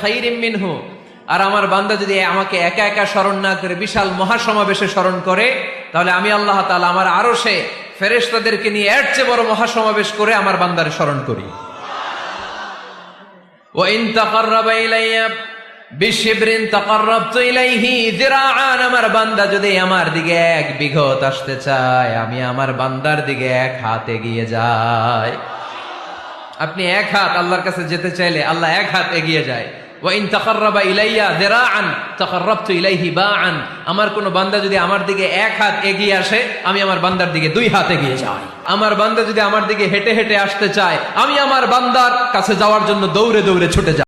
খাইরিম মিনহু, আর আমার বান্দা যদি আমাকে একা একা স্মরণ না করে বিশাল মহাসমাবেশে স্মরণ করে, তাহলে আমি আল্লাহ তাআলা আমার আরশে ফেরেশতাদেরকে নিয়ে এর চেয়ে বড় মহাসমাবেশ করে আমার বান্দারে স্মরণ করি। ওয়া ইন তাকাররাবা ইলাইয়া বিশিবরিন তাকাররাবতু ইলাইহি যিরাআন, আমার বান্দা যদি আমার দিকে এক বিঘত আসতে চায়, আমি আমার বান্দার দিকে এক হাত এগিয়ে যাই। আপনি এক হাত আল্লাহর কাছে যেতে চাইলে আল্লাহ এক হাত এগিয়ে যায়। ওয়া ইন তাকাররাবা ইলাইয়া যিরাআন তাকাররাবতু ইলাইহি বাআন, আমার কোন বান্দা যদি আমার দিকে এক হাত এগিয়ে আসে, আমি আমার বান্দার দিকে দুই হাত এগিয়ে যাই। আমার বান্দা যদি আমার দিকে হেঁটে হেঁটে আসতে চায়, আমি আমার বান্দার কাছে যাওয়ার জন্য দৌড়ে দৌড়ে ছুটে যাই।